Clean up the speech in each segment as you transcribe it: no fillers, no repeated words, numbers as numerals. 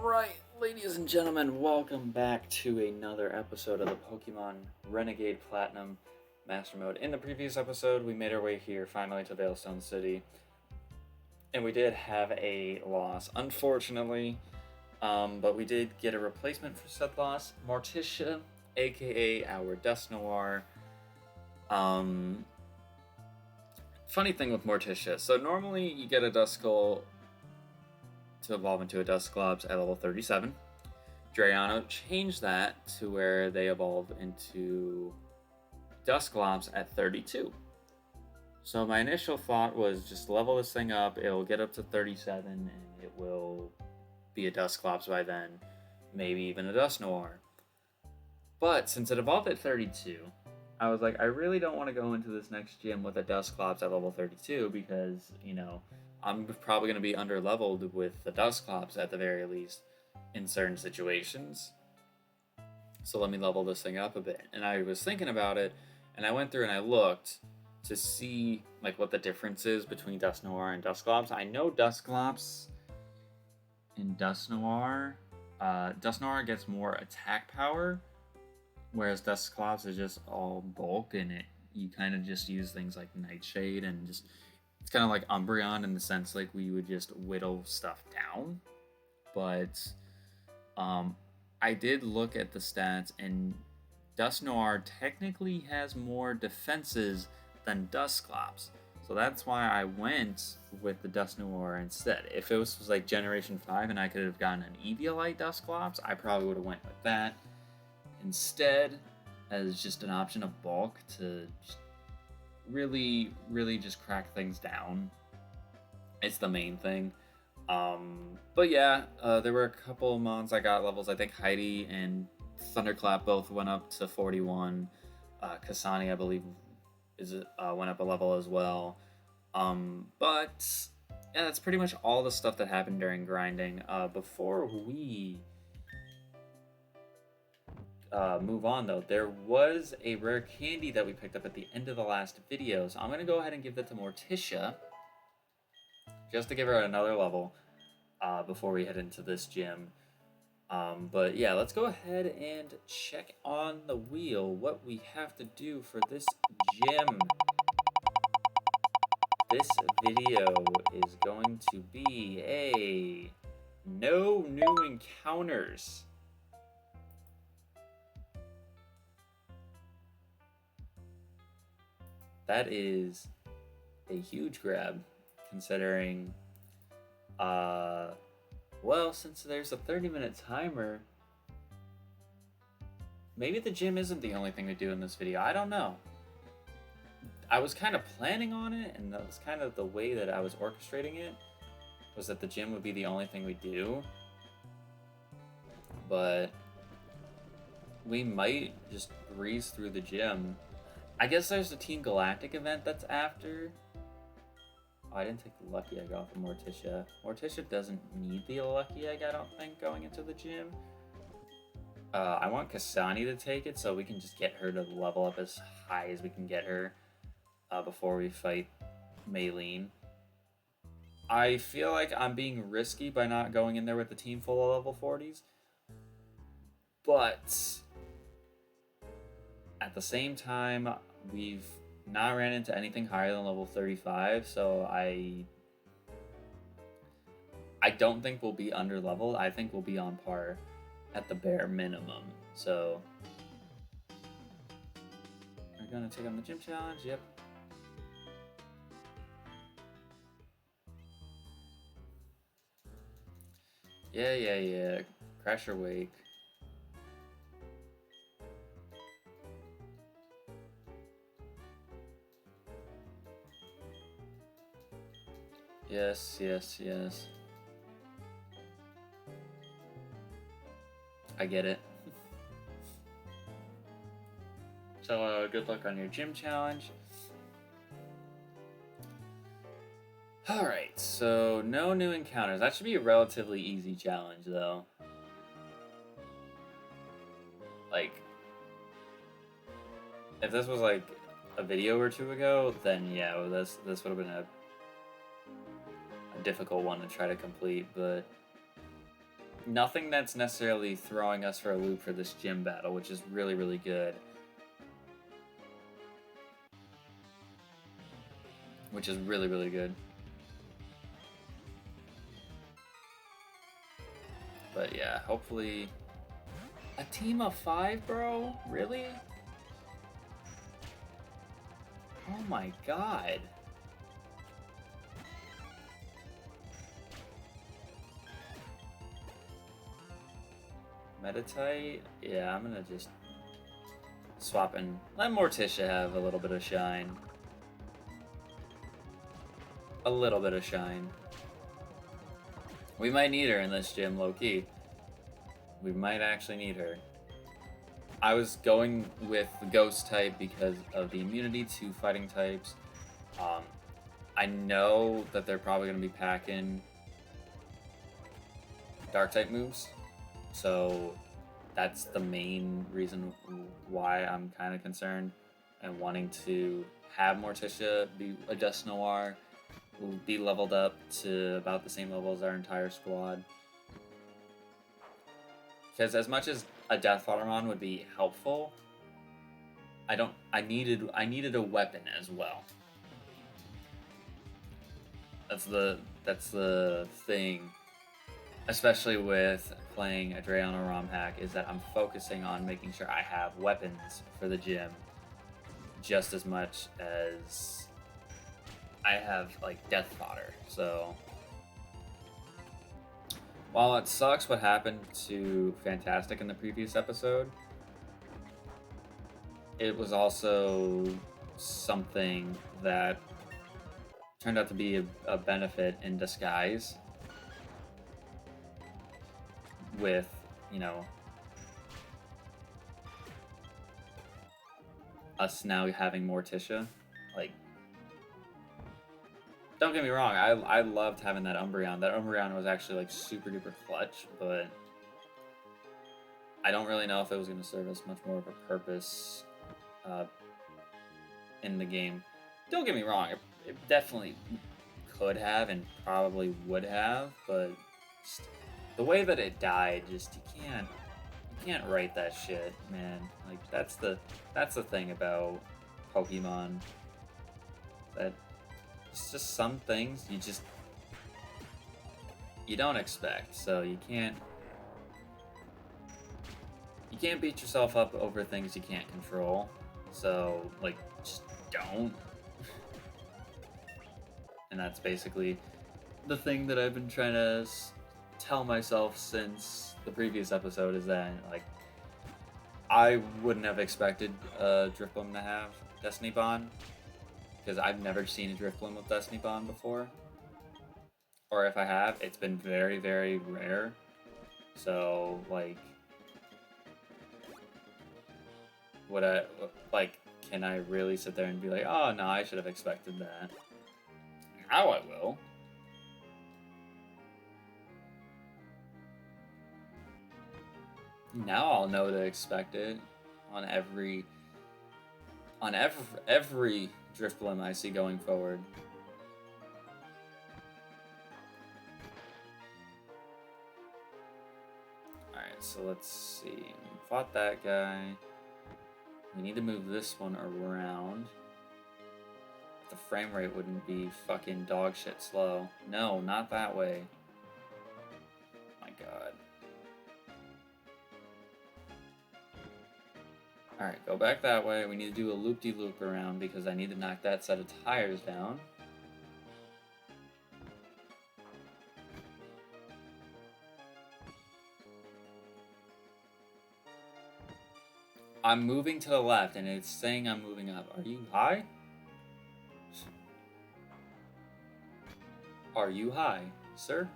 Alright, ladies and gentlemen, welcome back to another episode of the Pokemon Renegade Platinum Mastermode. In the previous episode, we made our way here finally to Veilstone City, and we did have a loss, unfortunately, but we did get a replacement for said loss, Morticia, aka our Dusknoir. Funny thing with Morticia, so normally you get a Duskull to evolve into a Dusclops at level 37. Drayano changed that to where they evolve into Dusclops at 32. So my initial thought was just level this thing up, it'll get up to 37, and it will be a Dusclops by then, maybe even a Dusknoir. But since it evolved at 32, I was like, I really don't want to go into this next gym with a Dusclops at level 32 because, I'm probably going to be under-leveled with the Dusclops at the very least in certain situations. So let me level this thing up a bit. And I was thinking about it, and I went through and I looked to see what the difference is between Dusknoir and Dusclops. I know Dusclops and Dusknoir, Dusknoir gets more attack power, whereas Dusclops is just all bulk, and you kind of just use things like Nightshade and just... It's kind of like Umbreon in the sense we would just whittle stuff down. But I did look at the stats, and Dusknoir technically has more defenses than Dusclops. So that's why I went with the Dusknoir instead. If it was Generation 5 and I could have gotten an Eviolite Dusclops, I probably would have went with that instead as just an option of bulk to really just crack things down. It's the main thing. But yeah, there were a couple mons I got levels. I think Heidi and Thunderclap both went up to 41. Kasani, I believe, went up a level as well. But yeah, that's pretty much all the stuff that happened during grinding. Before we move on though, there was a rare candy that we picked up at the end of the last video, so I'm going to go ahead and give that to Morticia just to give her another level before we head into this gym. But yeah, let's go ahead and check on the wheel what we have to do for this gym. This video is going to be a no new encounters. That is a huge grab, considering, since there's a 30-minute timer, maybe the gym isn't the only thing we do in this video. I don't know. I was kind of planning on it, and that was kind of the way that I was orchestrating it, was that the gym would be the only thing we do. But we might just breeze through the gym. I guess there's the Team Galactic event that's after. Oh, I didn't take the Lucky Egg off of Morticia. Morticia doesn't need the Lucky Egg, I don't think, going into the gym. I want Kasani to take it so we can just get her to level up as high as we can get her before we fight Maylene. I feel like I'm being risky by not going in there with the team full of level 40s. But at the same time, we've not ran into anything higher than level 35, so I don't think we'll be under leveled. I think we'll be on par at the bare minimum. So we're gonna take on the gym challenge. Yep. Yeah. Crash or Wake. Yes. I get it. So, good luck on your gym challenge. Alright, so no new encounters. That should be a relatively easy challenge, though. If this was a video or two ago, then yeah, this would have been a difficult one to try to complete, but nothing that's necessarily throwing us for a loop for this gym battle, which is really, really good. Which is really, really good. But yeah, hopefully... A team of 5, bro? Really? Oh my god. Meditite? Yeah, I'm gonna just swap and let Morticia have a little bit of shine. A little bit of shine. We might need her in this gym, low-key. We might actually need her. I was going with the Ghost type because of the immunity to fighting types. I know that they're probably going to be packing Dark type moves. So that's the main reason why I'm kind of concerned and wanting to have Morticia be a Dust Noir, will be leveled up to about the same level as our entire squad. Because as much as a Death Watermon would be helpful, I needed a weapon as well. That's the thing, especially with playing a Drayano ROM hack, is that I'm focusing on making sure I have weapons for the gym just as much as I have like death fodder. So while it sucks what happened to Fantastic in the previous episode, it was also something that turned out to be a benefit in disguise with, you know, us now having Morticia. Like, don't get me wrong, I loved having that Umbreon. That Umbreon was actually like super duper clutch, but I don't really know if it was going to serve us much more of a purpose in the game. Don't get me wrong, it definitely could have and probably would have, but just the way that it died, just you can't write that shit, man. Like that's the thing about Pokemon, that it's just some things you don't expect, so you can't beat yourself up over things you can't control. So like, just don't. And that's basically the thing that I've been trying to tell myself since the previous episode, is that like I wouldn't have expected Drifblim to have Destiny Bond, because I've never seen a Drifblim with Destiny Bond before, or if I have, it's been very, very rare. So like, can I really sit there and be like, oh no, I should have expected that? Now I will. Now I'll know to expect it on every Drifblim I see going forward. Alright, so let's see. We fought that guy. We need to move this one around. The frame rate wouldn't be fucking dog shit slow. No, not that way. My god. Alright, go back that way. We need to do a loop-de-loop around because I need to knock that set of tires down. I'm moving to the left and it's saying I'm moving up. Are you high? Are you high, sir?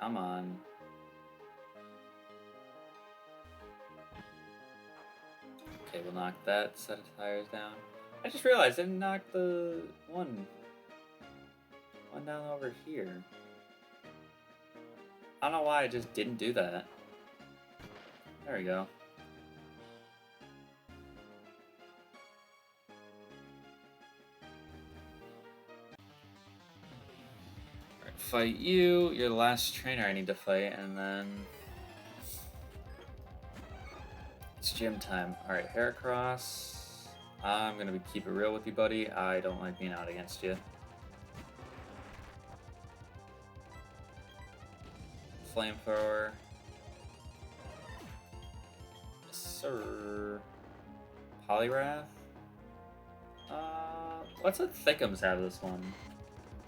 Come on. Okay, we'll knock that set of tires down. I just realized I didn't knock the one down over here. I don't know why I just didn't do that. There we go. Alright, fight you. You're the last trainer I need to fight, and then... it's gym time. Alright, Heracross. I'm gonna keep it real with you, buddy. I don't like being out against you. Flamethrower. Yes, sir. Poliwrath. Let's let Thickums have this one.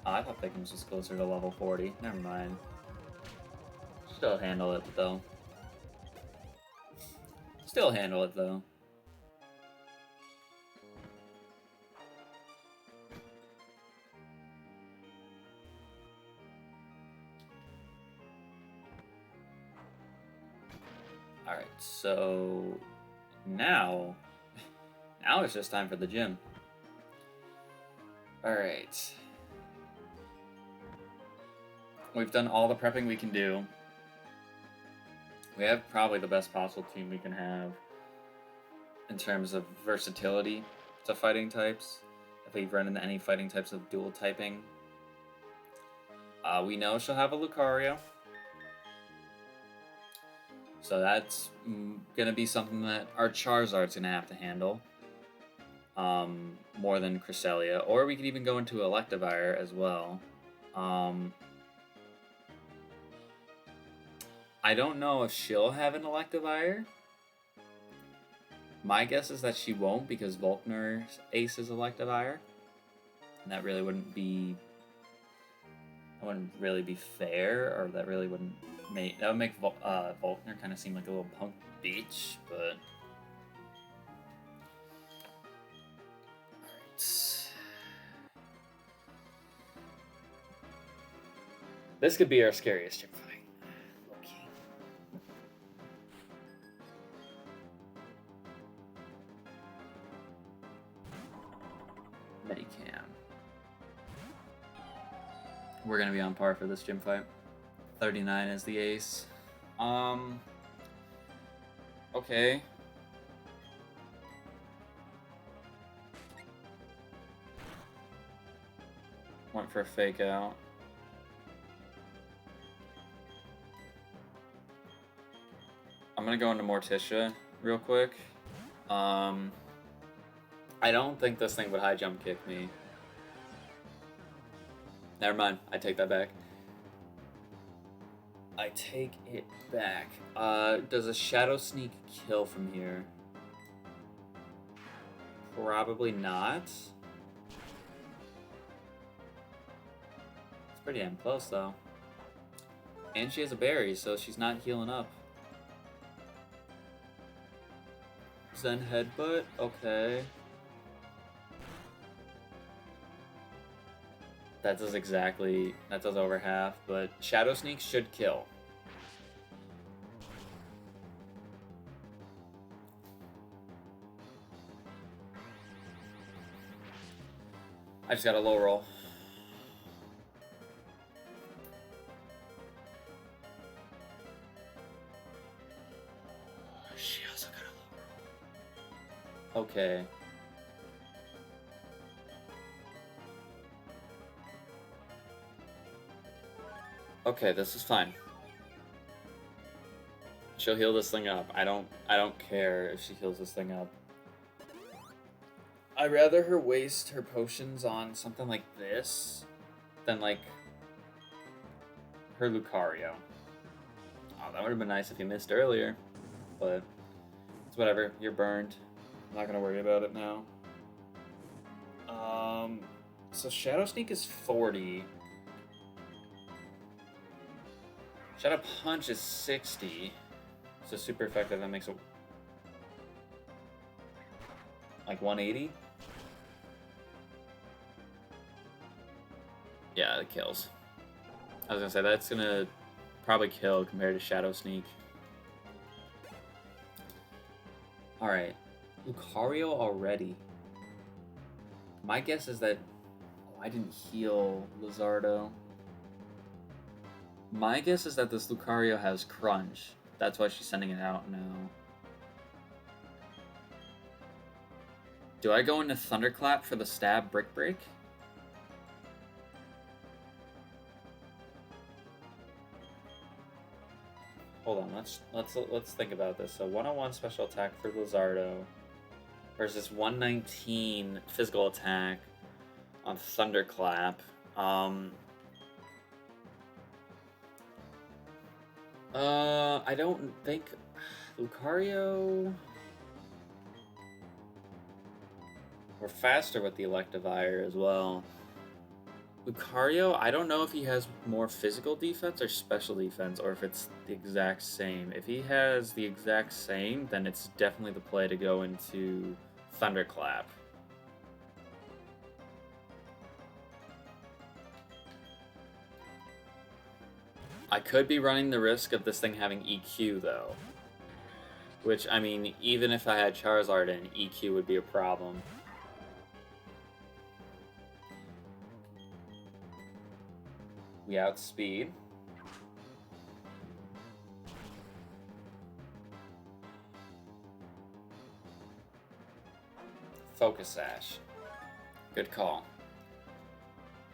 Oh, I thought Thickums was closer to level 40. Never mind. Still handle it, though. Still handle it, though. Alright, so... now it's just time for the gym. Alright. We've done all the prepping we can do. We have probably the best possible team we can have in terms of versatility to fighting types. If we run into any fighting types of dual typing. We know she'll have a Lucario. So that's gonna be something that our Charizard's gonna have to handle. More than Cresselia. Or we could even go into Electivire as well. I don't know if she'll have an Electivire. My guess is that she won't because Volkner's ace is Electivire. And that really wouldn't be... that wouldn't really be fair, or that really wouldn't make... that would make Volkner kind of seem like a little punk bitch, but... Alright. This could be our scariest gym fight. Medicam. We're gonna be on par for this gym fight. 39 is the ace. Okay. Went for a fake out. I'm gonna go into Morticia real quick. I don't think this thing would high jump kick me. Never mind, I take that back. I take it back. Does a Shadow Sneak kill from here? Probably not. It's pretty damn close though. And she has a berry, so she's not healing up. Zen Headbutt, okay. That does over half, but Shadow Sneak should kill. I just got a low roll. She also got a low roll. Okay. Okay, this is fine. She'll heal this thing up. I don't care if she heals this thing up. I'd rather her waste her potions on something like this than like her Lucario. Oh, that would have been nice if you missed earlier, but it's whatever. You're burned. I'm not gonna worry about it now. So Shadow Sneak is 40. Shadow Punch is 60. So super effective. That makes it like 180. Yeah, it kills. I was gonna say that's gonna probably kill compared to Shadow Sneak. Alright. Lucario already. My guess is that... oh, I didn't heal Lizardo. My guess is that this Lucario has Crunch. That's why she's sending it out now. Do I go into Thunderclap for the stab Brick Break? Hold on, let's think about this. So 101 special attack for Lizardo versus 119 physical attack on Thunderclap. I don't think Lucario. We're faster with the Electivire as well. Lucario, I don't know if he has more physical defense or special defense, or if it's the exact same. If he has the exact same, then it's definitely the play to go into Thunderclap. I could be running the risk of this thing having EQ, though. Which, I mean, even if I had Charizard in, EQ would be a problem. We outspeed. Focus Sash. Good call.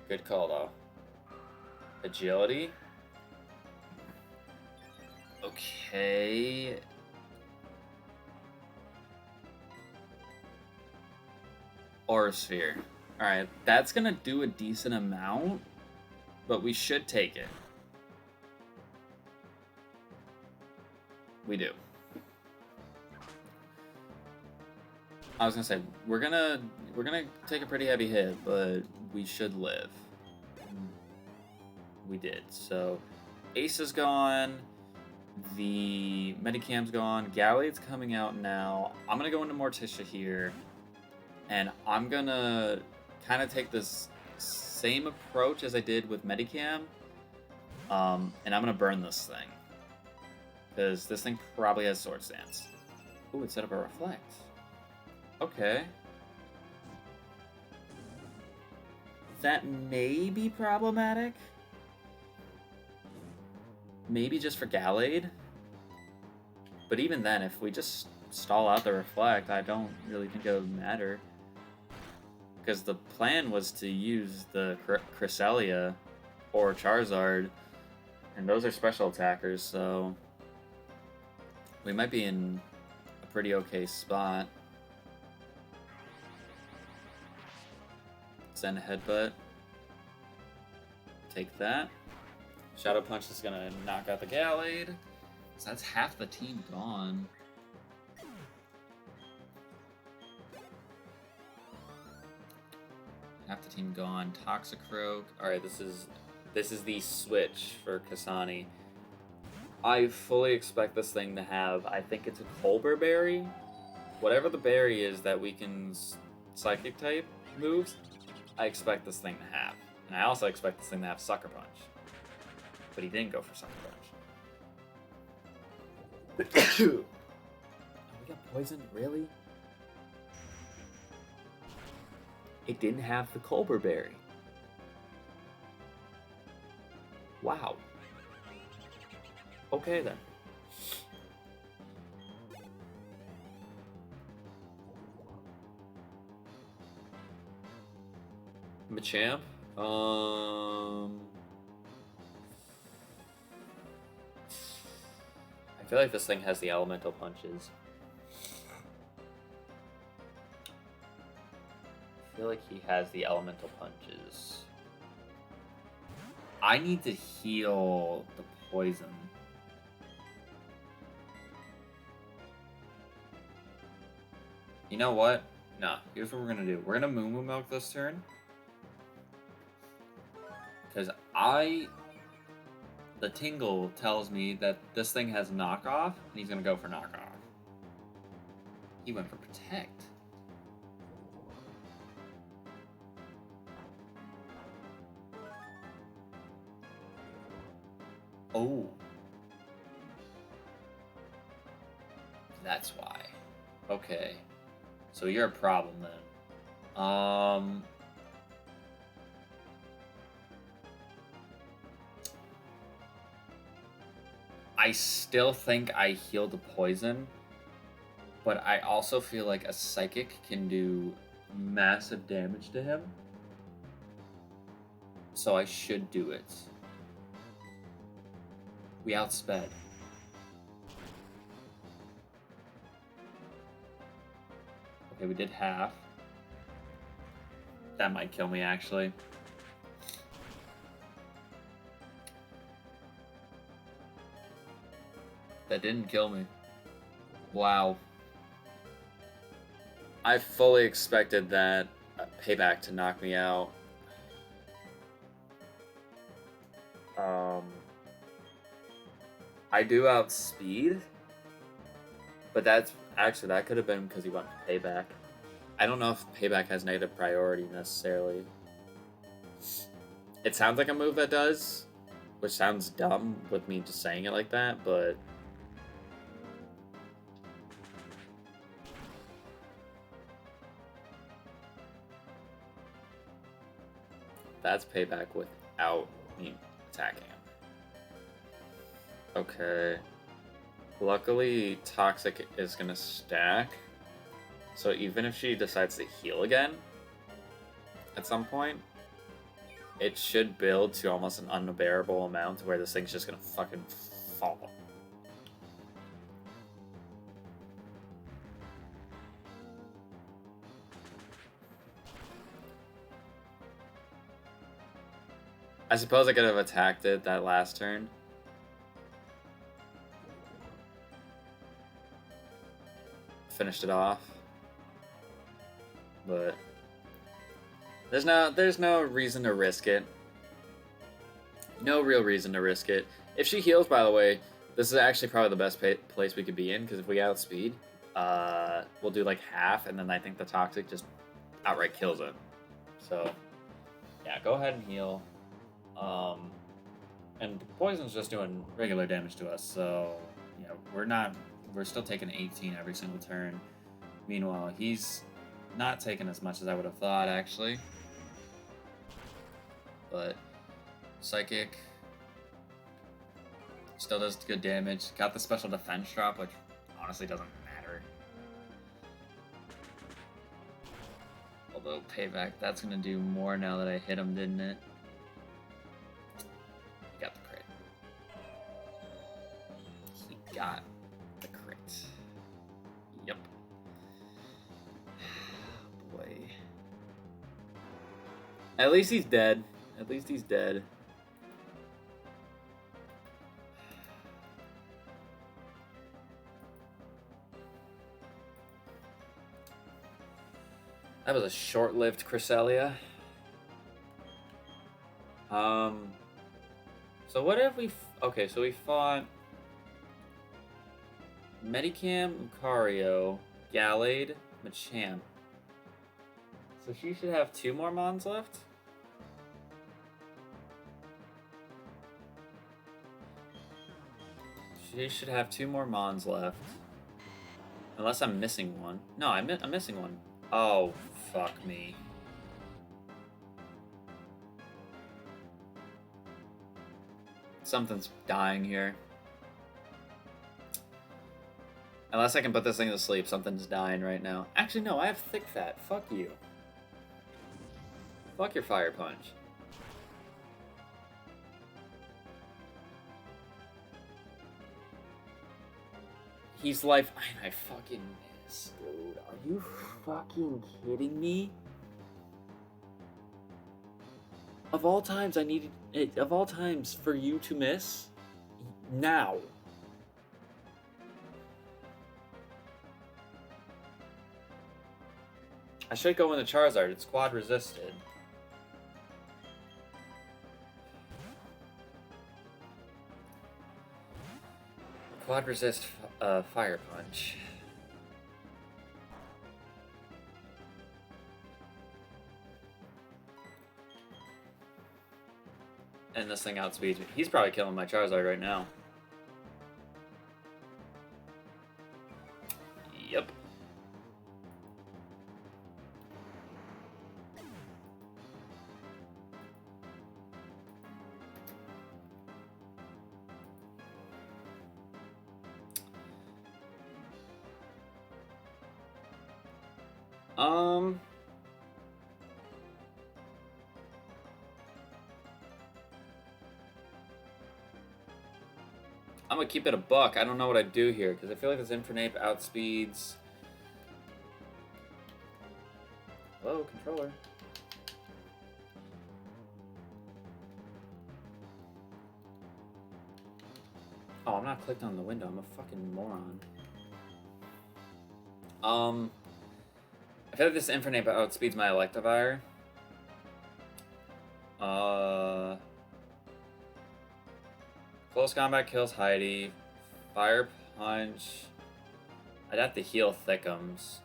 Good call, though. Agility. Okay. Aura Sphere. Alright, that's gonna do a decent amount, but we should take it. We do. I was gonna say, we're gonna take a pretty heavy hit, but we should live. We did. So, Ace is gone. The Medicam's gone. Gallade's coming out now. I'm gonna go into Morticia here, and I'm gonna kind of take this same approach as I did with Medicam, and I'm gonna burn this thing because this thing probably has Sword Stance. Ooh, it set up a Reflect. Okay. That may be problematic. Maybe just for Gallade. But even then, if we just stall out the Reflect, I don't really think it would matter. Because the plan was to use the Cresselia or Charizard, and those are special attackers, so we might be in a pretty okay spot. Send a Headbutt. Take that. Shadow Punch is gonna knock out the Gallade. So that's half the team gone. Half the team gone. Toxicroak. Alright, this is the switch for Kasani. I fully expect this thing to have, I think it's a Colbur Berry. Whatever the berry is that weakens Psychic type moves, I expect this thing to have. And I also expect this thing to have Sucker Punch. But he didn't go for Sucker Punch. Oh, we got poisoned? Really? It didn't have the Colbur Berry. Wow. Okay then. Machamp? I feel like this thing has the elemental punches. I feel like he has the elemental punches. I need to heal the poison. You know what? Nah, here's what we're gonna do. We're gonna Moo Moo Milk this turn. Because the tingle tells me that this thing has knockoff, and he's gonna go for knockoff. He went for protect. Oh. That's why. Okay. So you're a problem then. I still think I heal the poison, but I also feel like a psychic can do massive damage to him. So I should do it. We outsped. Okay, we did half. That might kill me, actually. That didn't kill me. Wow. I fully expected that payback to knock me out. I do outspeed, but that's actually, that could have been because he went payback. I don't know if payback has negative priority necessarily. It sounds like a move that does, which sounds dumb with me just saying it like that, but that's payback without me attacking him. Okay. Luckily, Toxic is gonna stack. So even if she decides to heal again at some point, it should build to almost an unbearable amount where this thing's just gonna fucking fall. I suppose I could have attacked it that last turn. Finished it off. But there's no reason to risk it. No real reason to risk it. If she heals, by the way, this is actually probably the best place we could be in, because if we outspeed, we'll do like half, and then I think the Toxic just outright kills it. So yeah, go ahead and heal. And the poison's just doing regular damage to us, so yeah, we're still taking 18 every single turn. Meanwhile, he's not taking as much as I would have thought, actually. But Psychic still does good damage. Got the special defense drop, which honestly doesn't matter. Although payback, that's gonna do more now that I hit him, didn't it? He got the crit. He got the crit. Yep. Boy. At least he's dead. At least he's dead. That was a short-lived Cresselia. So what have we... Okay, so we fought Medicam, Lucario, Gallade, Machamp. So she should have 2 more Mons left? She should have 2 more Mons left. Unless I'm missing one. No, I'm missing one. Oh, fuck me. Something's dying here. Unless I can put this thing to sleep, something's dying right now. Actually, no, I have Thick Fat. Fuck you. Fuck your Fire Punch. He's life. I fucking miss, dude. Are you fucking kidding me? Of all times, I needed it. Of all times, for you to miss, now. I should go into Charizard. It's quad resisted. Quad resist Fire Punch. And this thing outspeeds me. He's probably killing my Charizard right now. Yep. Um, I'm gonna keep it a buck. I don't know what I'd do here because I feel like this Infernape outspeeds. Hello, controller. Oh, I'm not clicked on the window. I'm a fucking moron. I feel like this Infernape outspeeds my Electivire. Close combat kills Heidi. Fire Punch. I'd have to heal Thickums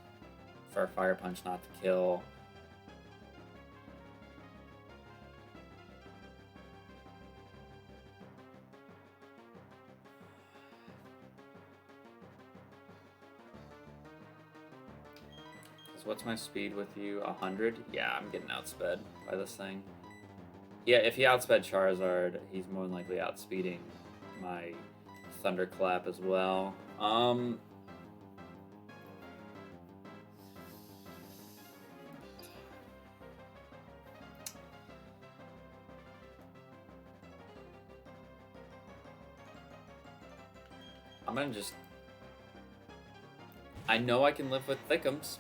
for Fire Punch not to kill. What's my speed with you? 100? Yeah, I'm getting outsped by this thing. Yeah, if he outsped Charizard, he's more than likely outspeeding my Thunderclap as well. I'm gonna just... I know I can live with Thickums.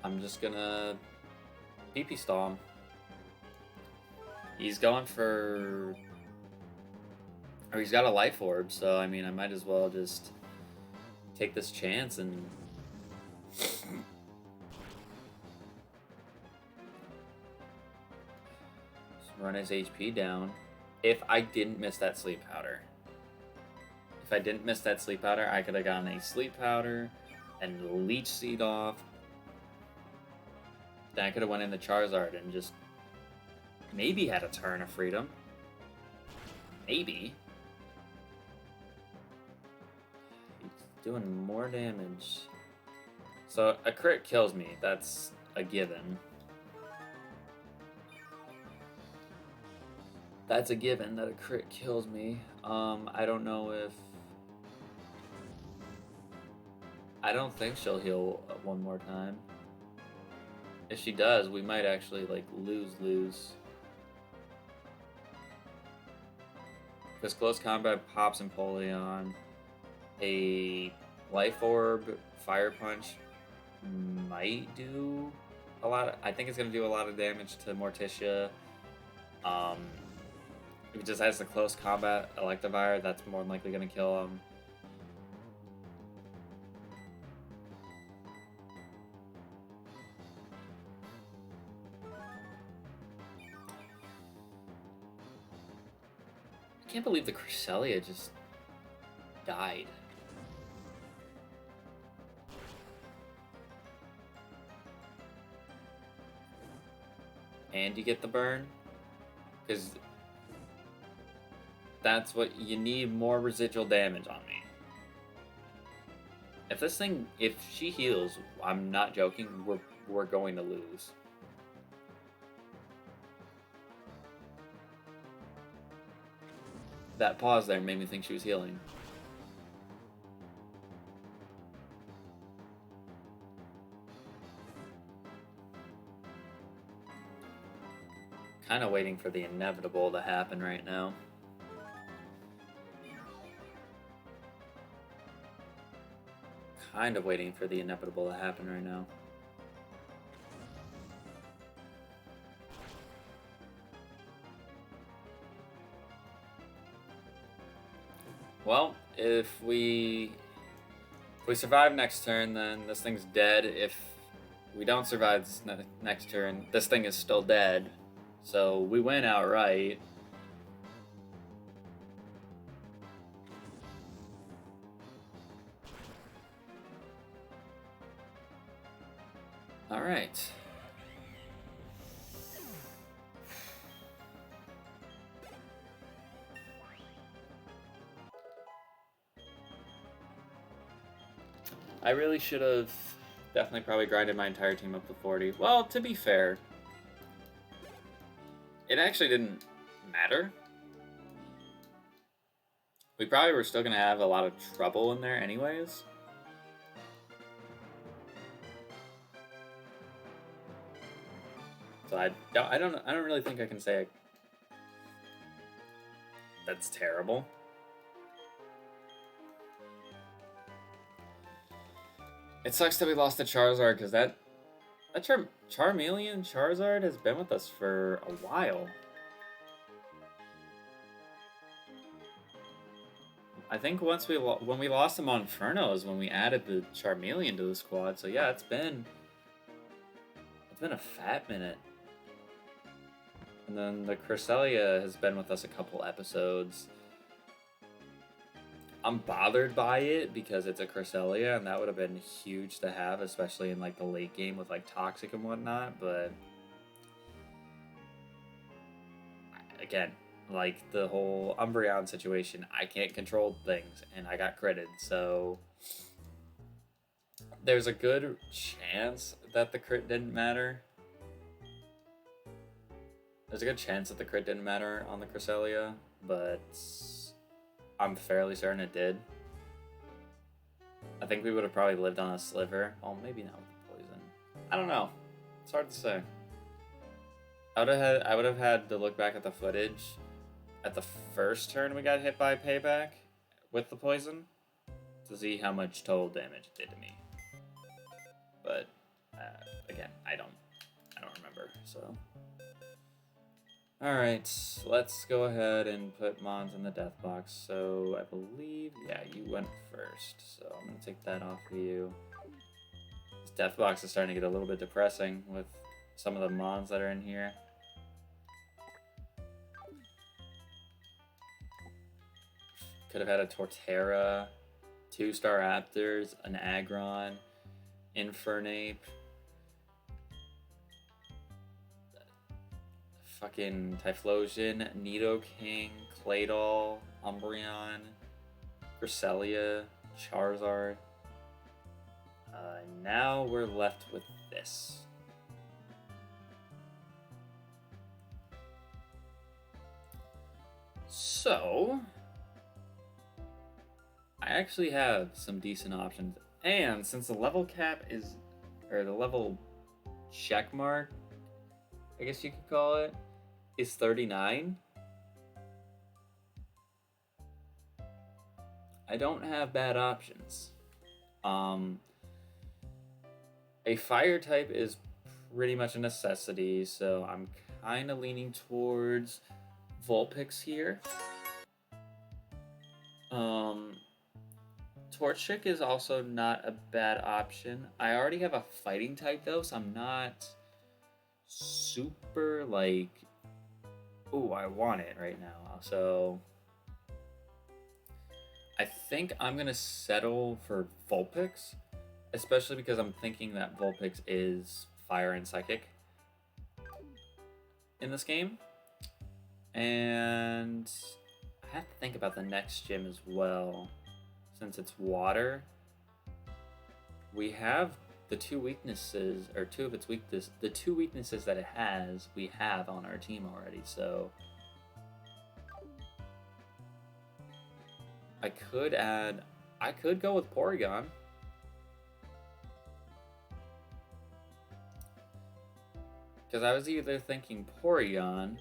I'm just gonna PP stall him. He's going for... Or he's got a Life Orb, so I mean, I might as well just take this chance and... Just run his HP down. If I didn't miss that Sleep Powder. If I didn't miss that Sleep Powder, I could have gotten a Sleep Powder and Leech Seed off. Then I could have went into Charizard and just maybe had a turn of freedom. Maybe. He's doing more damage. So a crit kills me. That's a given. That's a given that a crit kills me. I don't know if... I don't think she'll heal one more time. If she does, we might actually, like, lose. Because Close Combat pops Empoleon. A Life Orb, Fire Punch might do a lot of... I think it's going to do a lot of damage to Morticia. If it just has the Close Combat Electivire, that's more than likely going to kill him. I can't believe the Cresselia just died. And you get the burn? Because that's what you need, more residual damage on me. If this thing, if she heals, I'm not joking, we're going to lose. That pause there made me think she was healing. Kind of waiting for the inevitable to happen right now. Kind of waiting for the inevitable to happen right now. Well, if we survive next turn, then this thing's dead. If we don't survive this next turn, this thing is still dead. So we win outright. All right. I really should have definitely probably grinded my entire team up to 40. Well, to be fair, it actually didn't matter. We probably were still going to have a lot of trouble in there anyways. So I don't really think I can say that's terrible. It sucks that we lost to Charizard because that Charmeleon Charizard has been with us for a while. I think once when we lost him on Inferno is when we added the Charmeleon to the squad. So yeah, it's been a fat minute. And then the Cresselia has been with us a couple episodes. I'm bothered by it because it's a Cresselia, and that would have been huge to have, especially in like the late game with like Toxic and whatnot. But again, like the whole Umbreon situation, I can't control things, and I got critted, so there's a good chance that the crit didn't matter. There's a good chance that the crit didn't matter on the Cresselia, but I'm fairly certain it did. I think we would have probably lived on a sliver. Oh, maybe not with the poison. I don't know. It's hard to say. I would have had to look back at the footage at the first turn we got hit by Payback with the poison to see how much total damage it did to me. But again, I don't remember. So, all right, let's go ahead and put Mons in the death box. So I believe, yeah, you went first. So I'm gonna take that off of you. This death box is starting to get a little bit depressing with some of the Mons that are in here. Could have had a Torterra, 2-star Raptors, an Aggron, Infernape, fucking Typhlosion, Nidoking, Claydol, Umbreon, Cresselia, Charizard. Now we're left with this. So I actually have some decent options, and since the level cap is, or the level check mark, I guess you could call it, is 39, I don't have bad options. A fire type is pretty much a necessity, so I'm kind of leaning towards Vulpix here. Torchic is also not a bad option. I already have a fighting type though, so I'm not super like, ooh, I want it right now. So I think I'm gonna settle for Vulpix, especially because I'm thinking that Vulpix is fire and psychic in this game. And I have to think about the next gym as well. Since it's water, we have the two weaknesses, or two of its weaknesses, the two weaknesses that it has, we have on our team already. So I could go with Porygon. Because I was either thinking Porygon,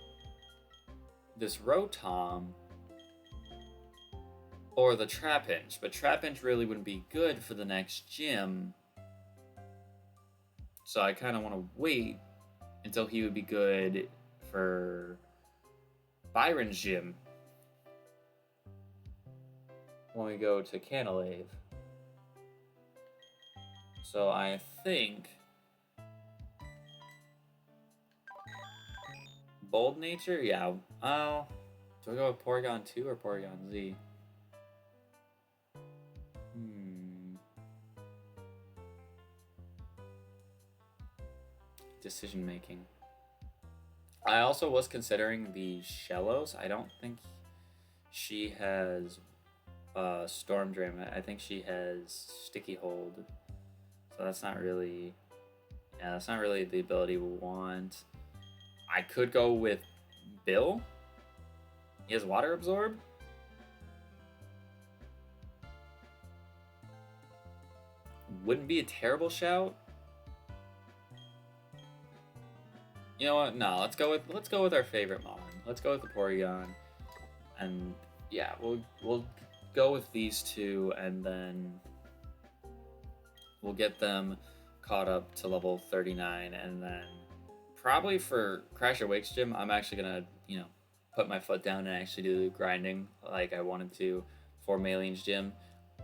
this Rotom, or the Trapinch, but Trapinch really wouldn't be good for the next gym. So I kind of want to wait until he would be good for Byron's gym when we go to Canalave. So I think Bold Nature, yeah. Oh, do I go with Porygon 2 or Porygon Z? Decision making. I also was considering the Shellos. I don't think she has Storm Drain. I think she has Sticky Hold. So that's not really, yeah, that's not really the ability we want. I could go with Bill. He has Water Absorb. Wouldn't be a terrible shout. You know what? No, let's go with our favorite Mon. Let's go with the Porygon, and yeah, we'll go with these two, and then we'll get them caught up to level 39, and then probably for Crash Awake's gym, I'm actually gonna put my foot down and actually do the grinding like I wanted to for Maylene's gym.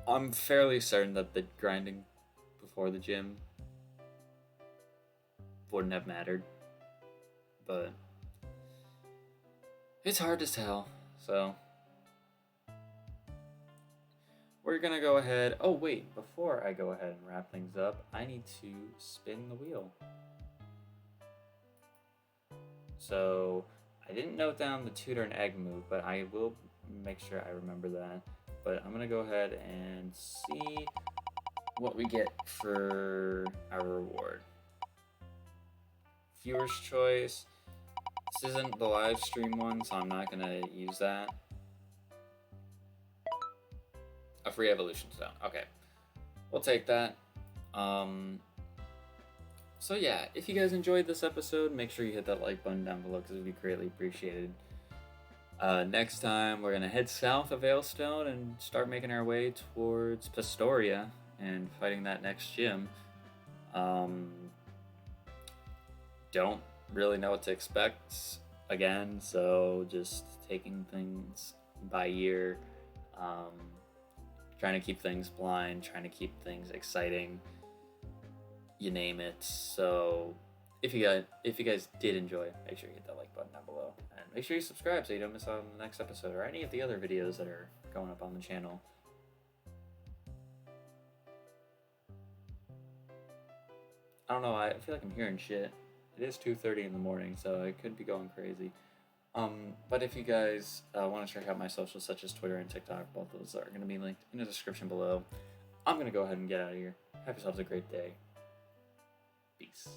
I'm fairly certain that the grinding before the gym wouldn't have mattered, but it's hard to tell. So we're gonna go ahead. Oh wait, before I go ahead and wrap things up, I need to spin the wheel. So I didn't note down the tutor and egg move, but I will make sure I remember that. But I'm gonna go ahead and see what we get for our reward. Viewer's choice. This isn't the live stream one, so I'm not gonna use that. A free evolution stone. Okay, we'll take that. So yeah, if you guys enjoyed this episode, make sure you hit that like button down below because it would be greatly appreciated. Next time, we're gonna head south of Ailstone and start making our way towards Pastoria and fighting that next gym. Don't really know what to expect again, so just taking things by ear, trying to keep things blind, trying to keep things exciting, you name it. So if you guys did enjoy, make sure you hit that like button down below, and make sure you subscribe so you don't miss out on the next episode or any of the other videos that are going up on the channel. I don't know, I feel like I'm hearing shit. It is 2:30 in the morning, so I could be going crazy. But if you guys want to check out my socials such as Twitter and TikTok, both of those are going to be linked in the description below. I'm going to go ahead and get out of here. Have yourselves a great day. Peace.